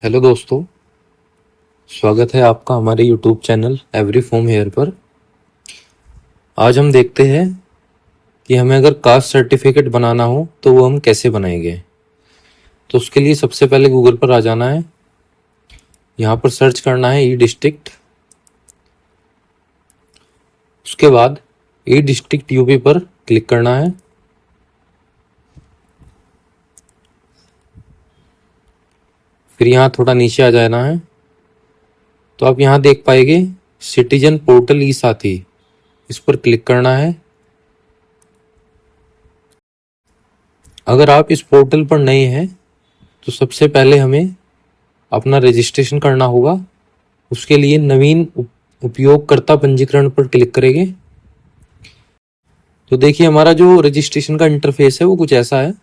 Hello दोस्तों, स्वागत है आपका हमारे YouTube channel every foam here पर। आज हम देखते हैं कि हमें अगर कास्ट सर्टिफिकेट बनाना हो तो वो हम कैसे बनाएंगे। तो उसके लिए सबसे पहले गूगल पर आ जाना है। यहाँ पर सर्च करना है ई डिस्ट्रिक्ट। उसके बाद ई डिस्ट्रिक्ट यूपी पर क्लिक करना है। फिर यहाँ थोड़ा नीचे आ जाना है तो आप यहाँ देख पाएंगे सिटीजन पोर्टल ई साथी, इस पर क्लिक करना है। अगर आप इस पोर्टल पर नए हैं तो सबसे पहले हमें अपना रजिस्ट्रेशन करना होगा। उसके लिए नवीन उपयोगकर्ता पंजीकरण पर क्लिक करेंगे। तो देखिए हमारा जो रजिस्ट्रेशन का इंटरफेस है वो कुछ ऐसा है।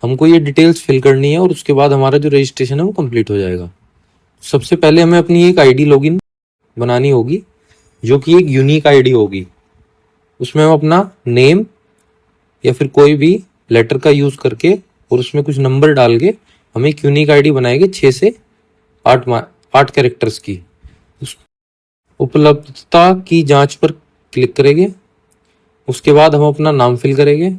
हमको ये डिटेल्स फिल करनी है और उसके बाद हमारा जो रजिस्ट्रेशन है वो कंप्लीट हो जाएगा। सबसे पहले हमें अपनी एक आईडी लॉगिन बनानी होगी जो कि एक यूनिक आईडी होगी। उसमें हम अपना नेम या फिर कोई भी लेटर का यूज करके और उसमें कुछ नंबर डाल के हम एक यूनिक आईडी बनाएंगे 6 से 8 कैरेक्टर्स की। उस उपलब्धता की जांच पर क्लिक करेंगे। उसके बाद हम अपना नाम फिल करेंगे।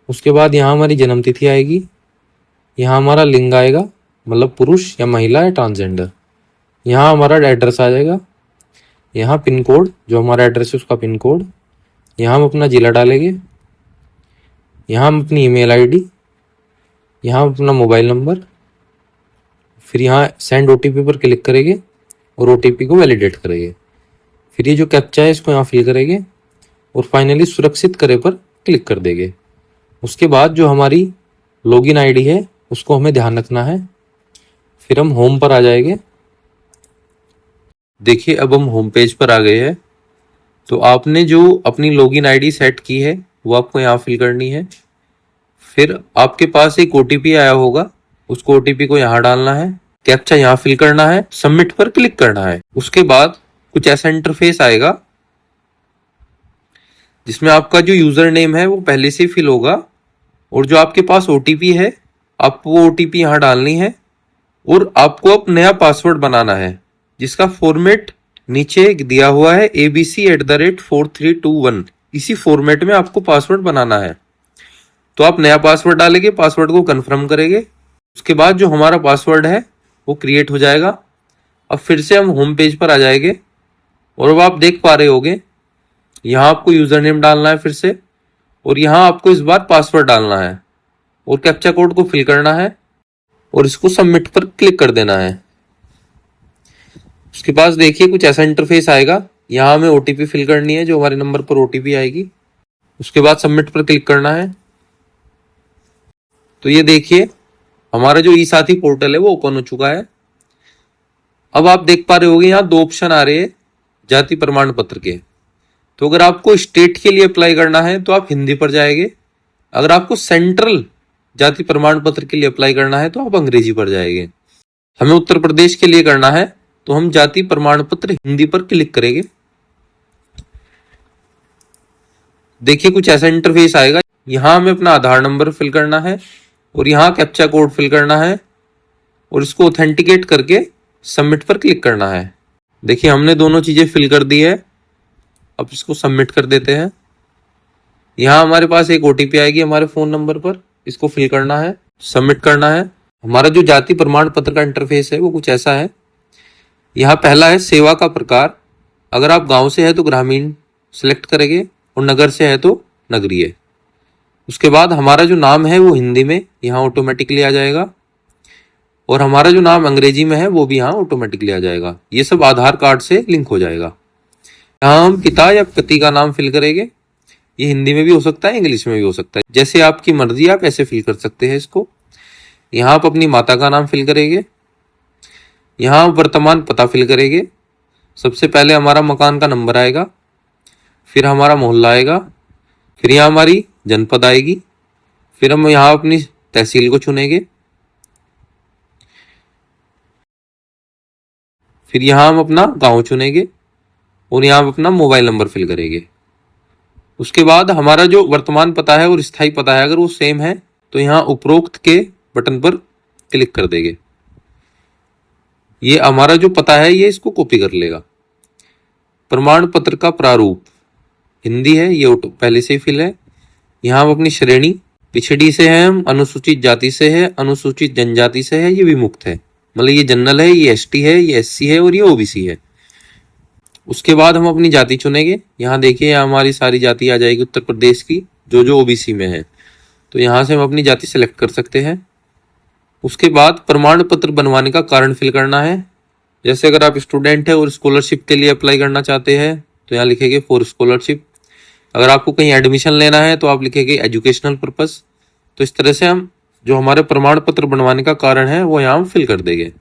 उसके बाद यहाँ हमारी जन्म तिथि आएगी। यहाँ हमारा लिंग आएगा, मतलब पुरुष या महिला या ट्रांसजेंडर। यहाँ हमारा एड्रेस आ जाएगा। यहाँ पिन कोड, जो हमारा एड्रेस है उसका पिन कोड। यहाँ हम अपना जिला डालेंगे। यहाँ हम अपनी ईमेल आईडी, यहाँ अपना मोबाइल नंबर। फिर यहाँ सेंड ओटीपी पर क्लिक करेंगे और ओटीपी को वैलिडेट करेंगे। फिर ये जो कैप्चा है इसको यहाँ फिल करेंगे और फाइनली सुरक्षित करे पर क्लिक कर देंगे। उसके बाद जो हमारी लॉगिन आईडी है उसको हमें ध्यान रखना है। फिर हम होम पर आ जाएंगे। देखिए अब हम होम पेज पर आ गए हैं। तो आपने जो अपनी लॉगिन आईडी सेट की है वो आपको यहाँ फिल करनी है। फिर आपके पास एक ओटीपी आया होगा, उसको ओटीपी को यहाँ डालना है। कैप्चा यहाँ फिल करना है, सबमिट पर क्लिक करना है। उसके बाद कुछ ऐसा इंटरफेस आएगा जिसमें आपका जो यूजर नेम है वो पहले से फिल होगा और जो आपके पास ओटीपी है आपको वो ओटीपी यहाँ डालनी है और आपको अब नया पासवर्ड बनाना है जिसका फॉर्मेट नीचे दिया हुआ है abc@4321। इसी फॉर्मेट में आपको पासवर्ड बनाना है। तो आप नया पासवर्ड डालेंगे, पासवर्ड को कंफर्म करेंगे। उसके बाद जो हमारा पासवर्ड है वो क्रिएट हो जाएगा। अब फिर से हम होम पेज पर आ जाएंगे और अब आप देख पा रहे होंगे यहाँ आपको यूजर नेम डालना है फिर से, और यहाँ आपको इस बार पासवर्ड डालना है और कैप्चा कोड को फिल करना है और इसको सबमिट पर क्लिक कर देना है। उसके बाद देखिए कुछ ऐसा इंटरफेस आएगा। यहाँ हमें ओटीपी फिल करनी है, जो हमारे नंबर पर ओटीपी आएगी। उसके बाद सबमिट पर क्लिक करना है। तो ये देखिए हमारा जो ई साथी पोर्टल है वो ओपन हो चुका है। अब आप देख पा रहे होंगे यहाँ 2 ऑप्शन आ रहे हैं जाति प्रमाण पत्र के। तो अगर आपको स्टेट के लिए अप्लाई करना है तो आप हिंदी पर जाएंगे। अगर आपको सेंट्रल जाति प्रमाण पत्र के लिए अप्लाई करना है तो आप अंग्रेजी पर जाएंगे। हमें उत्तर प्रदेश के लिए करना है तो हम जाति प्रमाण पत्र हिंदी पर क्लिक करेंगे। देखिए कुछ ऐसा इंटरफेस आएगा। यहाँ हमें अपना आधार नंबर फिल करना है और यहाँ कैप्चा कोड फिल करना है और इसको ऑथेंटिकेट करके सबमिट पर क्लिक करना है। देखिए हमने दोनों चीजें फिल कर दी है। अब इसको सबमिट कर देते हैं। यहाँ हमारे पास एक ओटीपी आएगी हमारे फोन नंबर पर, इसको फिल करना है, सबमिट करना है। हमारा जो जाति प्रमाण पत्र का इंटरफेस है वो कुछ ऐसा है। यहाँ पहला है सेवा का प्रकार। अगर आप गांव से है तो ग्रामीण सिलेक्ट करेंगे और नगर से है तो नगरीय। उसके बाद हमारा जो नाम है वो हिंदी में यहाँ ऑटोमेटिकली आ जाएगा और हमारा जो नाम अंग्रेजी में है वो भी यहाँ ऑटोमेटिकली आ जाएगा। ये सब आधार कार्ड से लिंक हो जाएगा। यहाँ हम पिता या पति का नाम फिल करेंगे। ये हिंदी में भी हो सकता है, इंग्लिश में भी हो सकता है, जैसे आपकी मर्जी, आप ऐसे फिल कर सकते हैं इसको। यहाँ आप अपनी माता का नाम फिल करेंगे। यहाँ वर्तमान पता फिल करेंगे। सबसे पहले हमारा मकान का नंबर आएगा, फिर हमारा मोहल्ला आएगा, फिर यहाँ हमारी जनपद आएगी, फिर हम यहाँ अपनी तहसील को चुनेंगे, फिर यहाँ हम अपना गांव चुनेंगे और यहाँ हम अपना मोबाइल नंबर फिल करेंगे। उसके बाद हमारा जो वर्तमान पता है और स्थायी पता है अगर वो सेम है तो यहाँ उपरोक्त के बटन पर क्लिक कर देंगे। ये हमारा जो पता है ये इसको कॉपी कर लेगा। प्रमाण पत्र का प्रारूप हिंदी है, ये पहले से ही फिल है। यहाँ हम अपनी श्रेणी पिछड़ी से है, हम अनुसूचित जाति से है, अनुसूचित जनजाति से है, ये विमुक्त है, मतलब ये जनरल है, ये एसटी है, ये एससी है और ये ओबीसी है। उसके बाद हम अपनी जाति चुनेंगे। यहाँ देखिए यहाँ हमारी सारी जाति आ जाएगी उत्तर प्रदेश की जो जो ओबीसी में है, तो यहाँ से हम अपनी जाति सेलेक्ट कर सकते हैं। उसके बाद प्रमाण पत्र बनवाने का कारण फिल करना है। जैसे अगर आप स्टूडेंट है और स्कॉलरशिप के लिए अप्लाई करना चाहते हैं तो यहाँ लिखेंगे फॉर स्कॉलरशिप। अगर आपको कहीं एडमिशन लेना है तो आप लिखेंगे एजुकेशनल पर्पस। तो इस तरह से हम जो हमारे प्रमाण पत्र बनवाने का कारण है वो यहाँ हम फिल कर देंगे।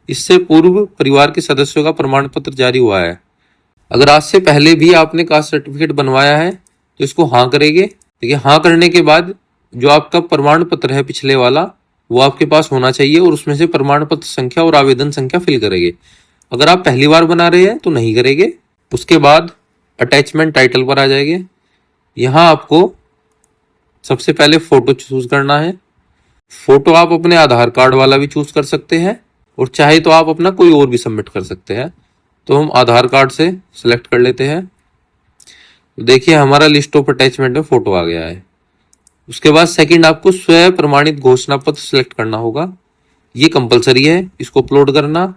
इससे पूर्व परिवार के सदस्यों का प्रमाण पत्र जारी हुआ है। अगर आज से पहले भी आपने कास्ट सर्टिफिकेट बनवाया है तो इसको हाँ करेंगे। देखिए हाँ करने के बाद जो आपका प्रमाण पत्र है पिछले वाला वो आपके पास होना चाहिए और उसमें से प्रमाण पत्र संख्या और आवेदन संख्या फिल करेंगे। अगर आप पहली बार बना रहे हैं तो नहीं करेंगे। उसके बाद अटैचमेंट टाइटल पर आ जाएंगे। यहाँ आपको सबसे पहले फोटो चूज करना है। फोटो आप अपने आधार कार्ड वाला भी चूज कर सकते हैं और चाहे तो आप अपना कोई और भी सबमिट कर सकते हैं। तो हम आधार कार्ड से सिलेक्ट कर लेते हैं। तो देखिए हमारा लिस्ट ऑफ अटैचमेंट में फोटो आ गया है। उसके बाद सेकंड आपको स्वयं प्रमाणित घोषणा पत्र सिलेक्ट करना होगा। ये कंपलसरी है, इसको अपलोड करना।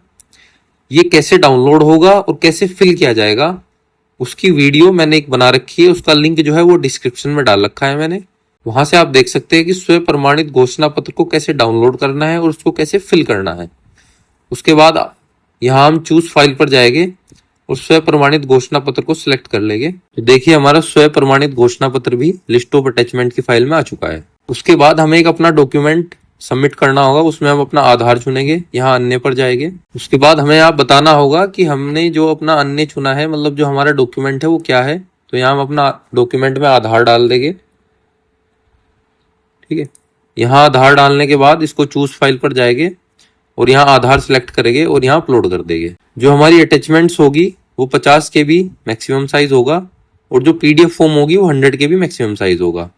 ये कैसे डाउनलोड होगा और कैसे फिल किया जाएगा उसकी वीडियो मैंने एक बना रखी है, उसका लिंक जो है वो डिस्क्रिप्शन में डाल रखा है मैंने। वहां से आप देख सकते हैं कि स्वयं प्रमाणित घोषणा पत्र को कैसे डाउनलोड करना है और उसको कैसे फिल करना है। उसके बाद यहाँ हम चूज फाइल पर जाएंगे और स्वयं प्रमाणित घोषणा पत्र को सिलेक्ट कर लेंगे। तो देखिए हमारा स्वयं प्रमाणित घोषणा पत्र भी लिस्ट ऑफ अटैचमेंट की फाइल में आ चुका है। उसके बाद हमें एक अपना डॉक्यूमेंट सबमिट करना होगा। उसमें हम अपना आधार चुनेंगे, यहाँ अन्य पर जाएंगे। उसके बाद हमें यहाँ बताना होगा कि हमने जो अपना अन्य चुना है, मतलब जो हमारा डॉक्यूमेंट है वो क्या है। तो यहाँ हम अपना डॉक्यूमेंट में आधार डाल देंगे। ठीक है, यहाँ आधार डालने के बाद इसको चूज फाइल पर जाएंगे और यहाँ आधार सिलेक्ट करेंगे और यहाँ अपलोड कर देंगे। जो हमारी अटैचमेंट्स होगी वो 50 KB मैक्सिमम साइज होगा और जो PDF फॉर्म होगी वो 100 KB मैक्सिमम साइज होगा।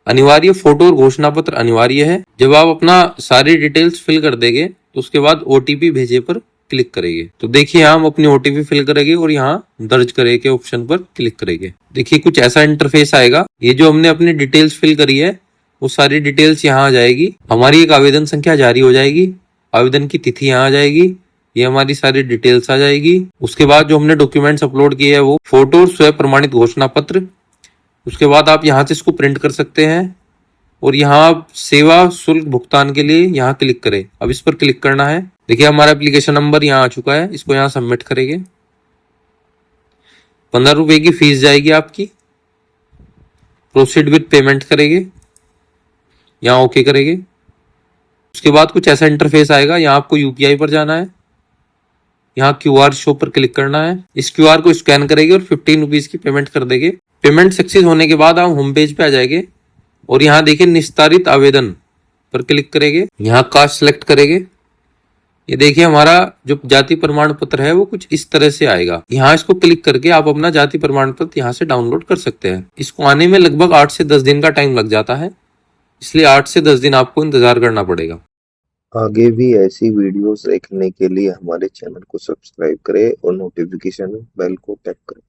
अनिवार्य फोटो और घोषणा पत्र अनिवार्य है। जब आप अपना सारी डिटेल्स फिल कर देंगे तो उसके बाद OTP भेजे पर क्लिक करेंगे। तो देखिए यहाँ हम अपनी OTP फिल करेंगे और यहाँ दर्ज करें के ऑप्शन पर क्लिक करेंगे। देखिए कुछ ऐसा इंटरफेस आएगा। ये जो हमने अपनी डिटेल्स फिल करी है वो सारी डिटेल्स यहाँ आ जाएगी। हमारी एक आवेदन संख्या जारी हो जाएगी, आवेदन की तिथि यहाँ आ जाएगी, ये हमारी सारी डिटेल्स आ जाएगी। उसके बाद जो हमने डॉक्यूमेंट्स अपलोड किए हैं वो फोटो और स्वयं प्रमाणित घोषणा पत्र। उसके बाद आप यहाँ से इसको प्रिंट कर सकते हैं और यहाँ आप सेवा शुल्क भुगतान के लिए यहाँ क्लिक करें। अब इस पर क्लिक करना है। देखिए हमारा एप्लीकेशन नंबर यहाँ आ चुका है, इसको यहाँ सबमिट करेंगे। 15 रुपए की फीस जाएगी आपकी। प्रोसीड विद पेमेंट करेंगे, यहाँ ओके करेंगे। उसके बाद कुछ ऐसा इंटरफेस आएगा। यहाँ आपको UPI पर जाना है, यहाँ QR शो पर क्लिक करना है। इस QR को स्कैन करेंगे और 15 रुपीज की पेमेंट कर देंगे। पेमेंट सक्सेस होने के बाद हम होम पेज पे आ जाएंगे और यहाँ देखिए निस्तारित आवेदन पर क्लिक करेंगे। यहाँ कास्ट सिलेक्ट करेंगे। ये देखिए हमारा जो जाति प्रमाण पत्र है वो कुछ इस तरह से आएगा। यहाँ इसको क्लिक करके आप अपना जाति प्रमाण पत्र यहाँ से डाउनलोड कर सकते हैं। इसको आने में लगभग 8 से 10 दिन का टाइम लग जाता है, इसलिए 8 से 10 दिन आपको इंतजार करना पड़ेगा। आगे भी ऐसी वीडियोस देखने के लिए हमारे चैनल को सब्सक्राइब करें और नोटिफिकेशन बेल को टैप करें।